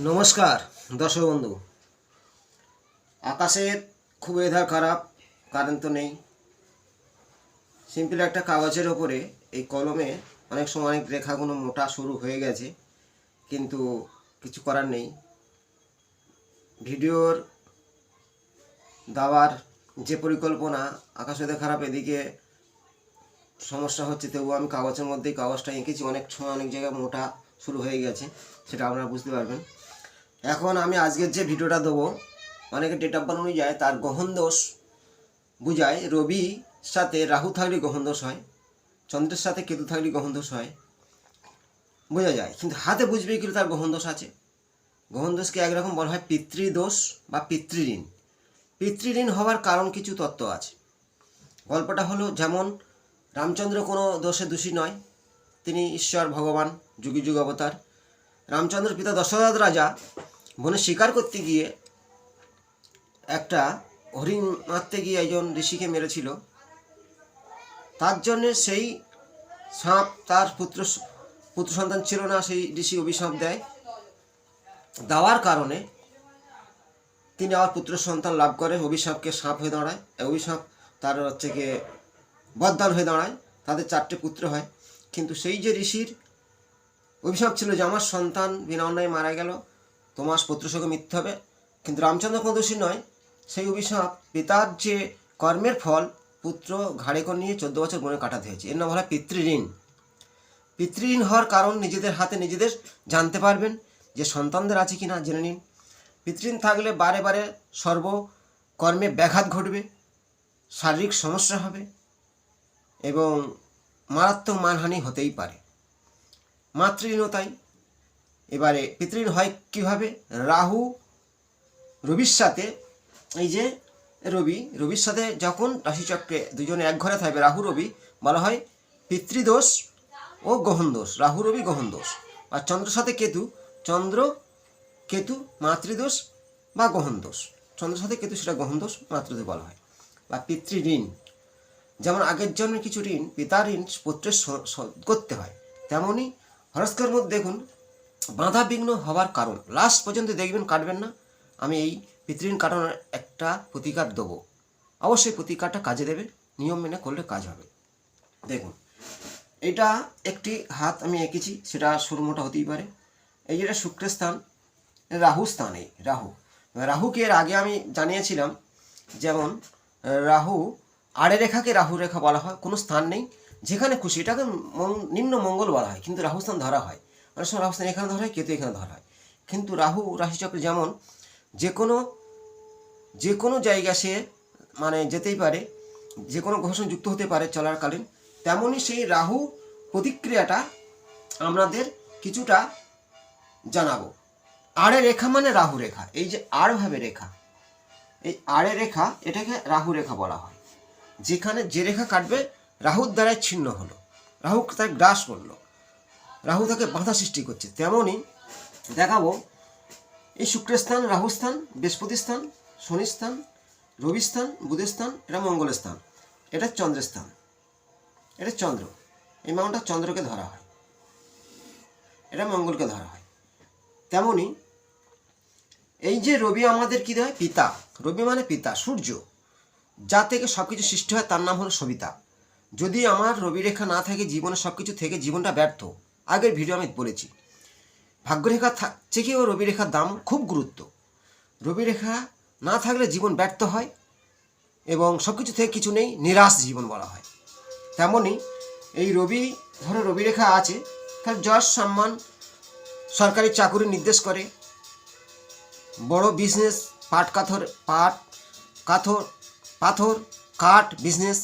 নমস্কার দর্শক বন্ধু। আকাশের খুব ওয়েদার খারাপ, কারেন্ট তো নেই। সিম্পল একটা কাগজের ওপরে এই কলমে অনেক সময় অনেক রেখাগুলো মোটা শুরু হয়ে গেছে, কিন্তু কিছু করার নেই। ভিডিওর দেওয়ার যে পরিকল্পনা, আকাশ ওয়েদার খারাপ, এদিকে সমস্যা হচ্ছে, তবুও আমি কাগজের মধ্যেই কাগজটা এঁকেছি। অনেক সময় অনেক জায়গায় মোটা শুরু হয়ে গেছে, সেটা আপনারা বুঝতে পারবেন। এখন আমি আজকের যে ভিডিওটা দেবো, অনেকে ডেট অফ বার্থ অনুযায়ী তার গ্রহণ দোষ বুঝায়। রবির সাথে রাহু থাকলে গ্রহণ দোষ হয়, চন্দ্রের সাথে কেতু থাকলে গ্রহণ দোষ হয়, বোঝা যায়। কিন্তু হাতে বুঝবে কি তার গ্রহণ দোষ আছে। গ্রহণ দোষকে একরকম বলা হয় পিতৃদোষ বা পিতৃঋণ। পিতৃঋণ হওয়ার কারণ কিছু তত্ত্ব আছে। গল্পটা হলো, যেমন রামচন্দ্র কোনো দোষে দোষী নয়, তিনি ঈশ্বর ভগবান, যুগে যুগ অবতার। রামচন্দ্র পিতা দশরথ রাজা বনে শিকার করতে গিয়ে একটা হরিণ মারতে গিয়ে একজন ঋষিকে মেরেছিল। তার জন্যে সেই সাপ, তার পুত্র সন্তান ছিল না, সেই ঋষি অভিশাপ দেয়। দেওয়ার কারণে তিনি আবার পুত্র সন্তান লাভ করে, অভিশাপকে সাপ হয়ে দাঁড়ায়। অভিশাপ তার হচ্ছে গিয়ে বরদান হয়ে দাঁড়ায়, তাদের 4টে পুত্র হয়। কিন্তু সেই যে ঋষির অভিশাপ ছিল যে আমার সন্তান বিনা অন্যায় মারা গেল, তোমার পুত্র সঙ্গে মৃত্যু হবে, কিন্তু রামচন্দ্র কোনো দোষী নয়। সেই অভিশাপ পিতার যে কর্মের ফল পুত্র ঘাড়ে করে নিয়ে 14 বছর বনে কাটাতে হয়েছে। এর নাম বলা হয় পিতৃঋণ। পিতৃঋণ হওয়ার কারণ নিজেদের হাতে নিজেদের জানতে পারবেন, যে সন্তানদের আছে কি না জেনে নিন। পিতৃঋণ থাকলে বারে বারে সর্বকর্মে ব্যাঘাত ঘটবে, শারীরিক সমস্যা হবে এবং মারাত্মক মানহানি হতেই পারে। মাতৃঋণও তাই। এবারে পিতৃঋণ হয় কীভাবে? রাহু রবির সাথে, এই যে রবির সাথে যখন রাশিচক্রে দুজনে এক ঘরে থাকবে, রাহু রবি, বলা হয় পিতৃদোষ ও গ্রহণ দোষ। রাহু রবি গ্রহণ দোষ। আর চন্দ্রের সাথে কেতু, চন্দ্র কেতু মাতৃদোষ বা গ্রহণ দোষ। চন্দ্রের সাথে কেতু, সেটা গ্রহণ দোষ, মাতৃদোষ বলা হয়। বা পিতৃঋণ, যেমন আগের জন্মের কিছু ঋণ, পিতার ঋণ পুত্রের শোধ করতে হয়, তেমনই হরস্কোপের মধ্যে দেখুন বাধা বিঘ্ন হওয়ার কারণ। লাস্ট পর্যন্ত দেখবেন, কাটবেন না। আমি এই পিতৃঋণ কাটানোর একটা প্রতিকার দেবো, অবশ্যই প্রতিকারটা কাজে দেবে, নিয়ম মেনে করলে কাজ হবে। দেখুন, এটা একটি হাত আমি এঁকেছি, সেটা সরুমোটা হতেই পারে। এই যেটা শুক্রের স্থান, রাহু স্থান। এই রাহুকে এর আগে আমি জানিয়েছিলাম, যেমন রাহু আড়ে রেখাকে রাহু রেখা বলা হয়। কোনো স্থান নেই, যেখানে খুশি এটাকে নিম্ন মঙ্গল বলা হয়, কিন্তু রাহু স্থান ধরা হয়। অনেক সময় রাহু স্থান এখানে ধরা হয়, কেতু এখানে ধরা হয়। কিন্তু রাহু রাশিচক্রে যেমন যে কোনো জায়গা সে মানে যেতেই পারে, যে কোনো ঘোষণ যুক্ত হতে পারে চলাকালীন, তেমনই সেই রাহু প্রতিক্রিয়াটা আমাদের কিছুটা জানাবো। আড়ে রেখা মানে রাহু রেখা। এই যে আড়ভাবে রেখা, এই আড়ে রেখা, এটাকে রাহু রেখা বলা হয়। যেখানে যে রেখা কাটবে রাহুর দ্বারাই ছিন্ন হলো, রাহু তাকে গ্রাস করলো, রাহু তাকে বাধা সৃষ্টি করছে। তেমনই দেখাবো এই শুক্রের স্থান, রাহু স্থান, বৃহস্পতি স্থান, শনি স্থান, রবি স্থান, বুধের স্থান, এটা মঙ্গলের স্থান, এটা চন্দ্রের স্থান, এটা চন্দ্র। এই মাউন্টটা চন্দ্রকে ধরা হয়, এটা মঙ্গলকে ধরা হয়। তেমনি এই যে রবি আমাদের কী দেয়? পিতা। রবি মানে পিতা, সূর্য, যা থেকে সব কিছু সৃষ্টি হয়, তার নাম হলো সবিতা। যদি আমার রবি রেখা না থাকে, জীবনে সব কিছু থেকে জীবনটা ব্যর্থ। আগের ভিডিও আমি বলেছি, ভাগ্যরেখা থেকেও রবি রেখার দাম খুব গুরুত্ব। রবি রেখা না থাকলে জীবন ব্যর্থ হয় এবং সব কিছু থেকে কিছু নেই, নিরাশ জীবন বলা হয়। তেমনই এই ধরো রবি রেখা আছে, তার যশ সম্মান, সরকারি চাকুরি নির্দেশ করে, বড় বিজনেস, পাথর কাঠ বিজনেস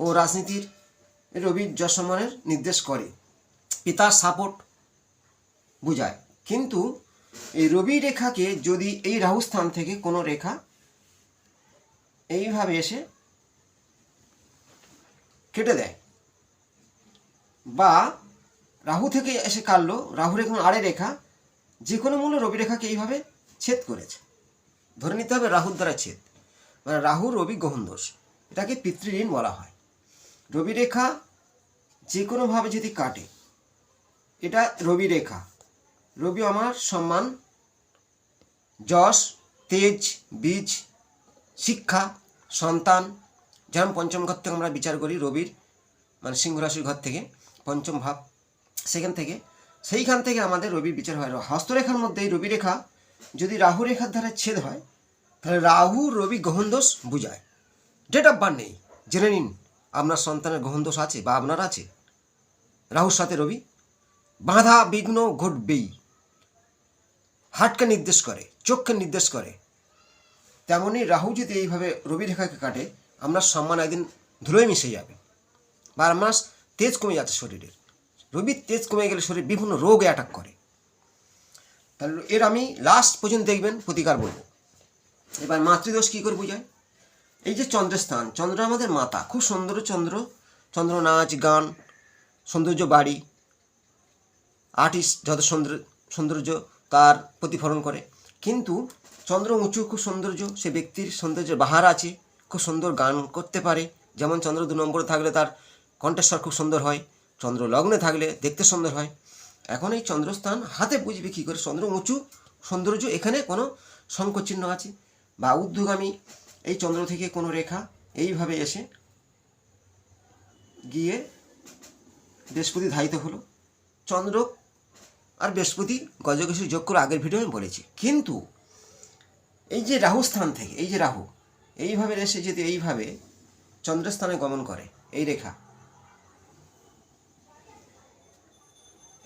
ও রাজনীতির রবির যশ সম্মানের নির্দেশ করে, পিতার সাপোর্ট বোঝায়। কিন্তু এই রবি রেখাকে যদি এই রাহু স্থান থেকে কোনো রেখা এইভাবে এসে কেটে দেয়, বা রাহু থেকে এসে কাটলো, রাহু রেখা আড়ে রেখা, যে কোনো মূল্য রবি রেখাকে এইভাবে ছেদ করেছে, ধরে নিতে হবে রাহুর দ্বারা ছেদ, মানে রাহু রবি গ্রহণ দোষ, এটাকে পিতৃঋণ বলা হয়। রবি রেখা যে কোনোভাবে যদি কাটে, এটা রবি রেখা, রবি আমার সম্মান যশ, তেজ, বীজ, শিক্ষা, সন্তান, যেমন পঞ্চম ঘর থেকে আমরা বিচার করি রবির, মানে সিংহ রাশির ঘর থেকে পঞ্চম ভাব, সেইখান থেকে আমাদের রবির বিচার হয়। হস্তরেখার মধ্যে এই রবি রেখা যদি রাহু রেখার দ্বারা ছেদ হয় তাহলে রাহু রবি গ্রহণদোষ বুঝায়। ডেট অফ বার্থ নেই, জেনে নিন আপনার সন্তানের গ্রহণদোষ আছে বা আপনার আছে। রাহুর সাথে রবি, বাধা বিঘ্ন ঘটবেই। হার্টকে নির্দেশ করে, চোখকে নির্দেশ করে। তেমনই রাহু যদি এইভাবে রবি রেখাকে কাটে, আপনার সম্মান একদিন ধুলোয় মিশে যাবে, বা আপনার তেজ কমে যাচ্ছে শরীরের। রবির তেজ কমে গেলে শরীর বিভিন্ন রোগ অ্যাটাক করে। তাহলে এর আমি লাস্ট পর্যন্ত দেখবেন প্রতিকার বলবো। এবার মাতৃদোষ কী করে বোঝায়? এই যে চন্দ্রের স্থান, চন্দ্র আমাদের মাতা, খুব সুন্দর চন্দ্র, চন্দ্র নাচ গান সৌন্দর্য বাড়ি, আর্টিস্ট যত সৌন্দর্য তার প্রতিফলন করে। কিন্তু চন্দ্র উঁচু, খুব সৌন্দর্য, সে ব্যক্তির সৌন্দর্যের বাহার আছে, খুব সুন্দর গান করতে পারে। যেমন চন্দ্র 2 নম্বরে থাকলে তার কণ্ঠস্বর খুব সুন্দর হয়, চন্দ্র লগ্নে থাকলে দেখতে সুন্দর হয়। এখন এই চন্দ্রস্থান হাতে বুঝবে কী করে চন্দ্র উঁচু সৌন্দর্য, এখানে কোনো সংকোচিহ্ন আছে বা ঊর্ধ্বগামী এই চন্দ্র থেকে কোনো রেখা এইভাবে এসে গিয়ে বৃহস্পতি ধারিত হলো। চন্দ্র আর বৃহস্পতি গজকেশরী যোগ করে আগের ভিডিও আমি বলেছি। কিন্তু এই যে রাহু স্থান থেকে, এই যে রাহু এইভাবে এসে যদি এইভাবে চন্দ্রস্থানে গমন করে, এই রেখা,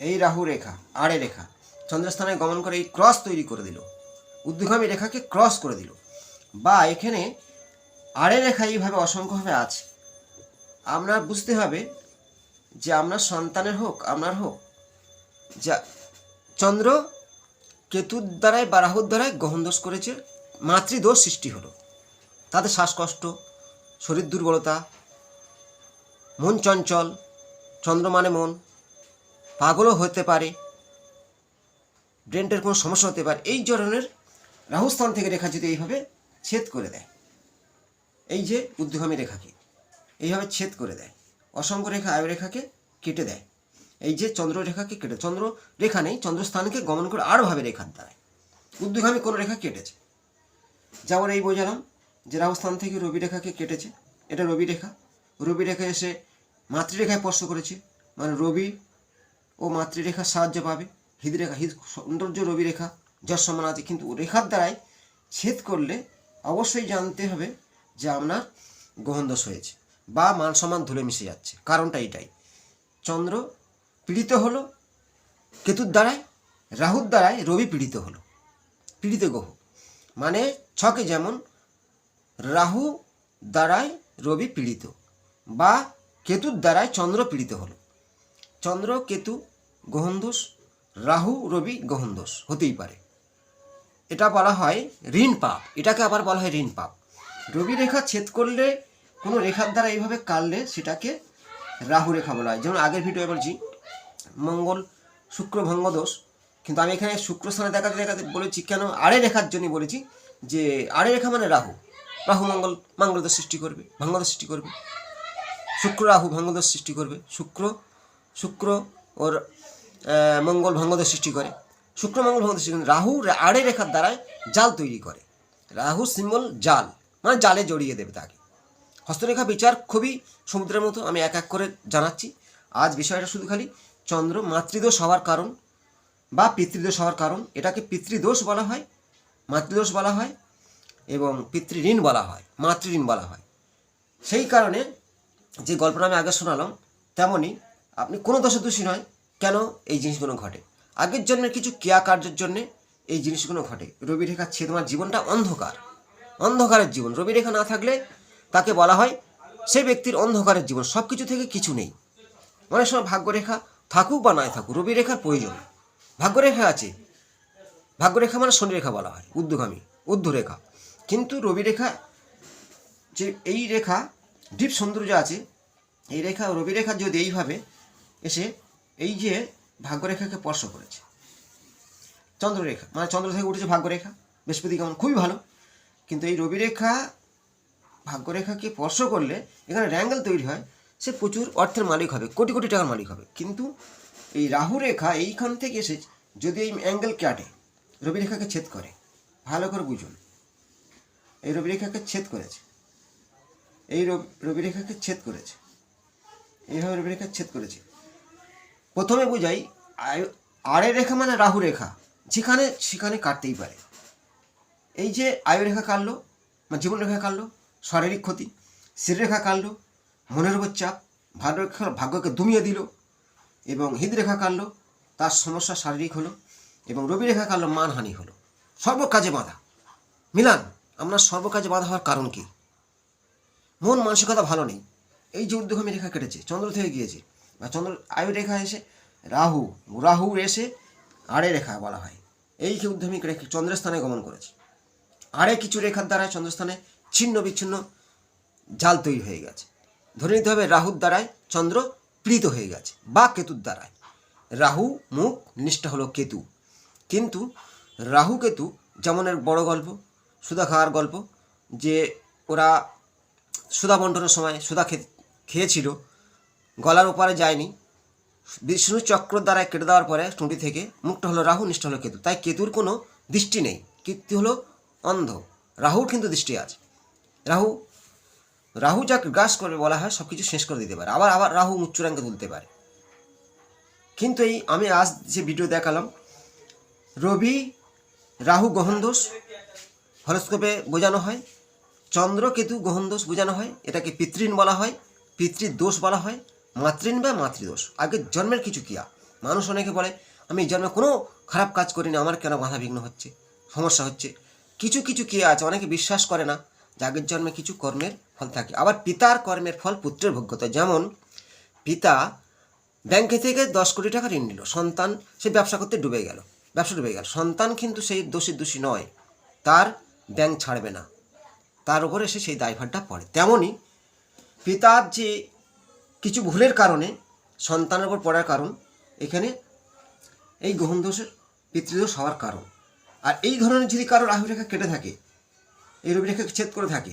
এই রাহু রেখা আড়ে রেখা চন্দ্রস্থানে গমন করে এই ক্রস তৈরি করে দিল, ঊর্ধ্বগামী রেখাকে ক্রস করে দিল, বা এখানে আড়ে রেখা এইভাবে অসংখ্যভাবে আছে। আপনার বুঝতে হবে যে আপনার সন্তানের হোক, আপনার হোক, যা চন্দ্র কেতুর দ্বারাই বা রাহুর দ্বারাই গ্রহণদোষ করেছে, মাতৃদোষ সৃষ্টি হলো। তাদের শ্বাসকষ্ট, শরীর দুর্বলতা, মন চঞ্চল, চন্দ্র মানে মন, পাগলও হতে পারে, ব্রেনের কোনো সমস্যা হতে পারে। এই ধরনের রাহুস্থান থেকে রেখা যদি এইভাবে ছেদ করে দেয়, এই যে ঊর্ধ্বগামী রেখাকে এইভাবে ছেদ করে দেয়, অসংখ্য রেখা আয়ু রেখাকে কেটে দেয়, এই যে চন্দ্র রেখাকে কেটে, চন্দ্র রেখা নেই, চন্দ্রস্থানকে গমন করে আরোভাবে রেখার দ্বারায় ঊর্ধ্বগামী কোনো রেখা কেটেছে। যেমন এই বোঝালাম যে রাহুস্থান থেকে রবি রেখাকে কেটেছে, এটা রবি রেখা, রবি রেখা এসে মাতৃরেখায় স্পর্শ করেছে, মানে রবি ও মাতৃরেখার সাহায্য পাবে। হৃদরেখা, সৌন্দর্য রবি রেখা যার সমান আছে, কিন্তু রেখার দ্বারাই ছেদ করলে অবশ্যই জানতে হবে যে আপনার গ্রহণদোষ হয়েছে বা মান সম্মান ধুলে মিশে যাচ্ছে। কারণটা এটাই, চন্দ্র পীড়িত হলো কেতুর দ্বারায়, রাহুর দ্বারায় রবি পীড়িত হলো, পীড়িত গ্রহ। মানে ছকে যেমন রাহু দ্বারায় রবি পীড়িত বা কেতুর দ্বারায় চন্দ্র পীড়িত হলো। চন্দ্র কেতু গ্রহণদোষ, রাহু রবি গ্রহণদোষ হতেই পারে। এটা বলা হয় ঋণ পাপ, এটাকে আবার বলা হয় ঋণ পাপ। রবি রেখা ছেদ করলে, কোনো রেখার দ্বারা এইভাবে কাটলে সেটাকে রাহু রেখা বলা হয়। যেমন আগের ভিডিও বলছি মঙ্গল শুক্র ভঙ্গদোষ, কিন্তু আমি এখানে শুক্র স্থানে দেখাতে বলেছি কেন, আড়ে রেখার জন্য বলেছি যে আড়ে রেখা মানে রাহু, রাহু মঙ্গলদোষ সৃষ্টি করবে, ভঙ্গদোষ সৃষ্টি করবে। শুক্র রাহু ভঙ্গদোষ সৃষ্টি করবে, শুক্র ওর মঙ্গল ভঙ্গদোষ সৃষ্টি করে, শুক্র মঙ্গল ভঙ্গদোষ সৃষ্টি করে। রাহু আড়ে রেখার দ্বারায় জাল তৈরি করে, রাহু সিম্বল জাল, মানে জালে জড়িয়ে দেবে তাকে। হস্তরেখা বিচার খুবই সমুদ্রের মতো, আমি এক এক করে জানাচ্ছি। আজ বিষয়টা শুধু খালি চন্দ্র মাতৃদোষ হওয়ার কারণ বা পিতৃদোষ হওয়ার কারণ, এটাকে পিতৃদোষ বলা হয়, মাতৃদোষ বলা হয় এবং পিতৃঋণ বলা হয়, মাতৃঋণ বলা হয়। সেই কারণে যে গল্পটা আমি আগে শোনালাম, তেমনই আপনি কোনো দোষে দোষী নয়, কেন এই জিনিসগুলো ঘটে, আগের জন্মের কিছু ক্রিয়া কার্যের জন্যে এই জিনিসগুলো ঘটে। রবি রেখা ছেদ, তোমার জীবনটা অন্ধকার, অন্ধকারের জীবন। রবি রেখা না থাকলে তাকে বলা হয় সেই ব্যক্তির অন্ধকারের জীবন, সব কিছু থেকে কিছু নেই। অনেক সময় ভাগ্যরেখা থাকুক বা নাই থাকুক, রবি রেখার প্রয়োজন। ভাগ্যরেখা আছে, ভাগ্যরেখা মানে শনি রেখা বলা হয়, ঊর্ধ্বগামী ঊর্ধ্বরেখা। কিন্তু রবি রেখা যে এই রেখা ডিপ সৌন্দর্য আছে, এই রেখা রবি রেখা যদি এইভাবে এসে এই যে ভাগ্যরেখাকে স্পর্শ করেছে, চন্দ্ররেখা মানে চন্দ্র থেকে উঠেছে ভাগ্যরেখা, বৃহস্পতি কেমন খুবই ভালো। কিন্তু এই রবি রেখা ভাগ্যরেখাকে স্পর্শ করলে এখানে র্যাঙ্গেল তৈরি হয়, সে প্রচুর অর্থের মালিক হবে, কোটি কোটি টাকার মালিক হবে। কিন্তু এই রাহু রেখা এইখান থেকে এসে যদি এই অ্যাঙ্গেল কাটে, রবি রেখাকে ছেদ করে, ভালো করে বুঝুন। এই রবিরেখাকে ছেদ করেছে, এই রবিরেখাকে ছেদ করেছে, এইভাবে রবিরেখা ছেদ করেছে। প্রথমে বুঝাই, আড়ে রেখা মানে রাহু রেখা, যেখানে সেখানে কাটতেই পারে। এই যে আয়ু রেখা কাটলো মানে জীবন রেখা কাটলো, শারীরিক ক্ষতি। শ্রীরেখা কাটলো, মনের উপর চাপ। ভাগ্যকে দমিয়ে দিল। এবং হৃদরেখা কাটলো, তার সমস্যা শারীরিক হলো। এবং রবি রেখা কাটলো, মানহানি হলো, সর্বকাজে বাধা। মিলান, আপনার সর্বকাজে বাধা হওয়ার কারণ কি? মন মানসিকতা ভালো নেই। এই যে ঊর্ধ্বগামী রেখা কেটেছে, চন্দ্র থেকে গিয়েছে, বা চন্দ্র আয়ু রেখা এসে রাহু এসে আড়ে রেখা বলা হয়। এই যে ঊর্ধ্বগামী রেখা চন্দ্রের স্থানে গমন করেছে, আড়ে কিছু রেখার দ্বারা চন্দ্রস্থানে ছিন্ন বিচ্ছিন্ন জাল তৈরি হয়ে গেছে। ধরে নিতে হবে রাহুর দ্বারায় চন্দ্র পীড়িত হয়ে গেছে, বা কেতুর দ্বারায়। রাহু মুখ, নিষ্ঠা হলো কেতু। কিন্তু রাহু কেতু যেমন এর বড় গল্প, সুধা খাওয়ার গল্প, যে ওরা সুধা বন্টনের সময় সুধা খেয়েছিল, গলার ওপারে যায়নি, বিষ্ণু চক্র দ্বারা কেটে দেওয়ার পরে টুঁটি থেকে মুখটা হলো রাহু, নিষ্ঠা হলো কেতু। তাই কেতুর কোনো দৃষ্টি নেই, কীর্তি হলো অন্ধ। রাহুর কিন্তু দৃষ্টি আছে। রাহু যাকে গ্রাস করে বলা হয় সব কিছু শেষ করে দিতে পারে, আবার রাহু উচ্চ র্যাঙ্কে তুলতে পারে। কিন্তু এই আমি আজ যে ভিডিও দেখালাম, রবি রাহু গ্রহণদোষ হরস্কোপে বোঝানো হয়, চন্দ্র কেতু গ্রহণদোষ বোঝানো হয়। এটাকে পিতৃণ বলা হয়, পিতৃদোষ বলা হয়, মাতৃণ বা মাতৃদোষ। আগের জন্মের কিছু ক্রিয়া। মানুষ অনেকে বলে আমি এই জন্মে কোনো খারাপ কাজ করিনি, আমার কেন বাধা বিঘ্ন হচ্ছে, সমস্যা হচ্ছে। কিছু কিছু ক্রিয়া আছে, অনেকে বিশ্বাস করে না যে আগের জন্মে কিছু কর্মের ফল থাকে। আবার পিতার কর্মের ফল পুত্রের ভোগ্যতা। যেমন পিতা ব্যাংকে থেকে 10 কোটি টাকা ঋণ নিল, সন্তান সে ব্যবসা করতে ডুবে গেল, সন্তান কিন্তু সেই দোষী নয়, তার ব্যাংক ছাড়বে না, তার উপর এসে সেই দায়ভারটা পড়ে। তেমনই পিতার যে কিছু ভুলের কারণে সন্তানের উপর পড়ার কারণ এখানে এই গ্রহণদোষের পিতৃদোষ হওয়ার কারণ। আর এই ধরনের যদি কারোর রাহুরেখা কেটে থাকে, এই রবিরেখাকে ছেদ করে থাকে,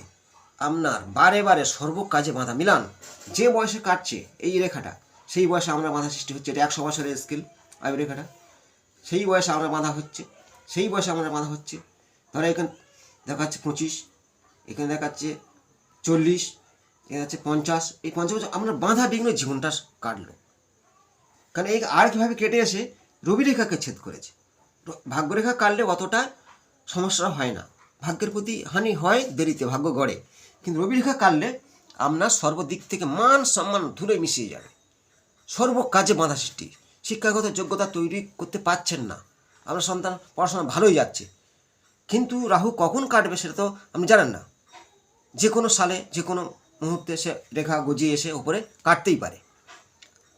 আপনার বারে বারে সর্বকাজে বাধা। মিলান, যে বয়সে কাটছে এই রেখাটা, সেই বয়সে আমরা বাধা সৃষ্টি হচ্ছে। এটা 100 বছরের স্কেল আয়ু রেখাটা, সেই বয়সে আমরা বাধা হচ্ছে, সেই বয়সে আমরা বাধা হচ্ছে। ধরো এখানে দেখাচ্ছে 25, এখানে দেখাচ্ছে 40, এখানে হচ্ছে 50। এই 50 বছর আমরা বাধা বিঘ্ন জীবনটা কাটলো। কারণ এই আর কীভাবে কেটে এসে রবিরেখাকে ছেদ করেছে। ভাগ্যরেখা কাটলে অতটা সমস্যা হয় না, ভাগ্যের প্রতি হানি হয় দেরিতে, ভাগ্য গড়ে। কিন্তু রবিরেখা কাটলে আপনার সর্বদিক থেকে মান সম্মান ধুলে মিশিয়ে যাবে, সর্বকাজে বাধা সৃষ্টি। শিক্ষাগত যোগ্যতা তৈরি করতে পারছেন না, আপনার সন্তান পড়াশোনা ভালোই যাচ্ছে, কিন্তু রাহু কখন কাটবে সেটা তো আপনি জানেন না। যে কোনো সালে যে কোনো মুহূর্তে সে রেখা গজিয়ে এসে উপরে কাটতেই পারে।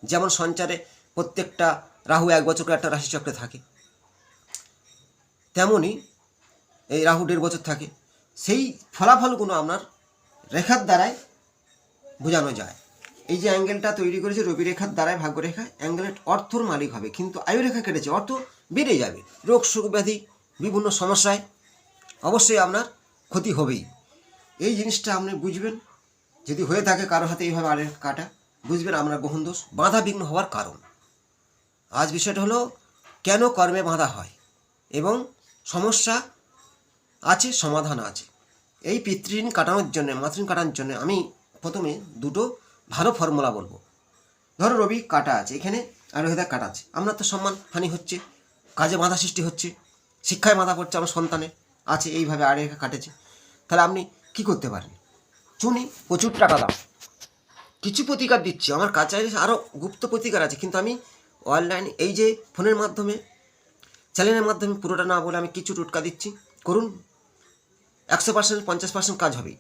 যেমন সঞ্চারে প্রত্যেকটা রাহু 1 বছর করে একটা রাশিচক্রে থাকে, তেমনই এই রাহু 1.5 বছর থাকে। সেই ফলাফলগুলো আপনার রেখার দ্বারাই বোঝানো যায়। এই যে অ্যাঙ্গেলটা তৈরি করেছে রবি রেখার দ্বারাই ভাগ্যরেখা, অ্যাঙ্গেলের অর্থর মালিক হবে, কিন্তু আয়ু রেখা কেটেছে, অর্থ বেড়ে যাবে। রোগ সুখ ব্যাধি বিভিন্ন সমস্যায় অবশ্যই আপনার ক্ষতি হবেই। এই জিনিসটা আপনি বুঝবেন, যদি হয়ে থাকে কারো হাতে এইভাবে আড়ে কাটা, বুঝবেন আপনার গ্রহণদোষ বাধা বিঘ্ন হওয়ার কারণ। আজ বিষয়টা হলো কেন কর্মে বাধা হয় এবং সমস্যা আছে, সমাধান আছে। এই পিতৃঋণ কাটানোর জন্য, মাতৃঋণ কাটানোর জন্য আমি প্রথমে দুটো ভালো ফর্মুলা বলবো। ধরো রবি কাটা আছে, এখানে আর হৃদয় কাটা আছে, আপনার তো সম্মান হানি হচ্ছে, কাজে বাধা সৃষ্টি হচ্ছে, শিক্ষায় বাধা পড়ছে, আমার সন্তানের আছে, এইভাবে আড়ে রেখা কাটেছে। তাহলে আপনি কি করতে পারেন? চুনি প্রচুর টাকা দাও, কিছু প্রতিকার দিচ্ছি, আমার কাছে আরও গুপ্ত প্রতিকার আছে, কিন্তু আমি অনলাইন এই যে ফোনের মাধ্যমে চ্যানেলের মাধ্যমে পুরোটা না বলে আমি কিছু টোটকা দিচ্ছি, করুন। 100% 50% কাজ হবে।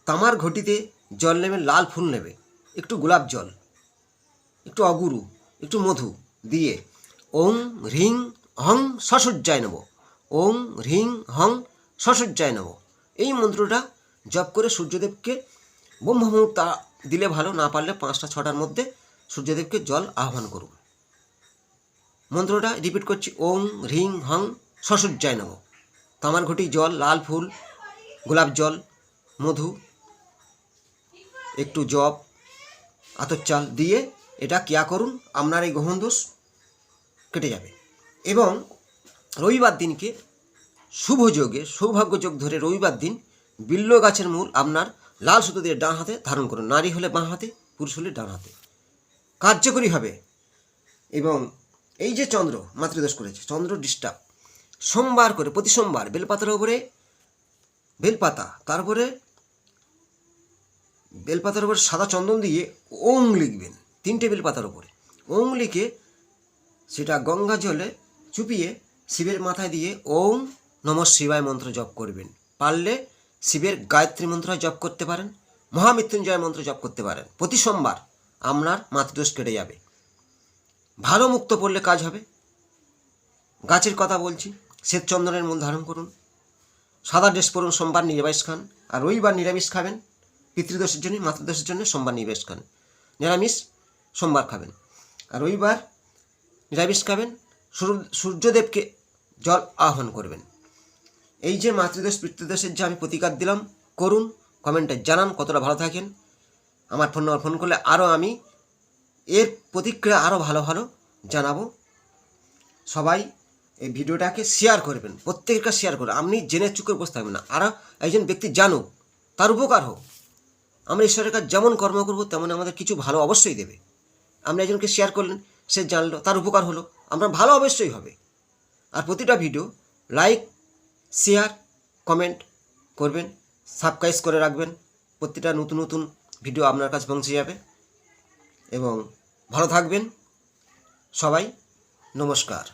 তামার ঘটিতে জল নেবে, লাল ফুল নেবে, একটু গোলাপ জল, একটু অগুরু, একটু মধু দিয়ে ওং হ্রিং হং সসজ্জায় নেব, ওং হ্রিং হং সসজ্জায় নেব, এই মন্ত্রটা জপ করে সূর্যদেবকে ব্রহ্মমুহূর্ত দিলে ভালো, না পারলে 5টা 6টার মধ্যে সূর্যদেবকে জল আহ্বান করুন। মন্ত্রটা রিপিট করছি, ওং হ্রিং হং সসজ্জায় নেব, তামার ঘটি জল, লাল ফুল, গোলাপ জল, মধু, একটু জব, আতর চাল দিয়ে এটা ক্রিয়া করুন, আপনার এই গ্রহণদোষ কেটে যাবে। এবং রবিবার দিনকে শুভ যোগে সৌভাগ্য যোগ ধরে রবিবার দিন বিল্ল গাছের মূল আপনার লাল সুতো দিয়ে ডান হাতে ধারণ করুন। নারী হলে বাঁ হাতে, পুরুষ হলে ডান হাতে। কার্যকরী হবে। এবং এই যে চন্দ্র মাতৃদোষ করেছে, চন্দ্র ডিস্টার্ব, সোমবার করে প্রতি সোমবার বেলপাতার উপরে বেলপাতা, তারপরে বেলপাতার উপরে সাদা চন্দন দিয়ে ওং লিখবেন। 3টে বেলপাতার উপরে ওং লিখে সেটা গঙ্গা জলে চুপিয়ে শিবের মাথায় দিয়ে ওং নমঃ শিবায় মন্ত্র জপ করবেন। পারলে শিবের গায়ত্রী মন্ত্র জপ করতে পারেন, মহামৃত্যুঞ্জয় মন্ত্র জপ করতে পারেন। প্রতি সোমবার আপনার মাতৃদোষ কেটে যাবে। ভালো মুক্ত পড়লে কাজ হবে। গাছের কথা বলছি, শ্বেতচন্দনের মূল ধারণ করুন, সাদা ড্রেস পরুন, সোমবার নিরামিষ খান, আর রবিবার নিরামিষ খাবেন। পিতৃদোষের জন্য, মাতৃদোষের জন্য সোমবার নিরামিষ খান, নিরামিষ সোমবার খাবেন, আর রবিবার নিরামিষ খাবেন। সূর্যদেবকে জল আহ্বান করবেন। এই যে মাতৃদোষ পিতৃদোষের যে আমি প্রতিকার দিলাম, করুন, কমেন্টে জানান কতটা ভালো থাকেন। আমার ফোন নম্বর ফোন করলে আরও আমি এর প্রতিক্রিয়া আরও ভালো ভালো জানাবো। সবাই এই ভিডিওটাকে শেয়ার করবেন, প্রত্যেকটা শেয়ার করবেন। আপনি জেনে চুকে বসে থাকবেন না, আর একজন ব্যক্তি জানুক, তার উপকার হোক। আমরা ঈশ্বরের কাছে যেমন কর্ম করবো তেমন আমাদের কিছু ভালো অবশ্যই দেবে। আপনি একজনকে শেয়ার করলেন, সে জানলো, তার উপকার হলো, আমরা ভালো অবশ্যই হবে। আর প্রতিটা ভিডিও লাইক, শেয়ার, কমেন্ট করবেন, সাবস্ক্রাইব করে রাখবেন। প্রতিটা নতুন নতুন ভিডিও আপনার কাছে পৌঁছে যাবে। এবং ভালো থাকবেন সবাই। নমস্কার।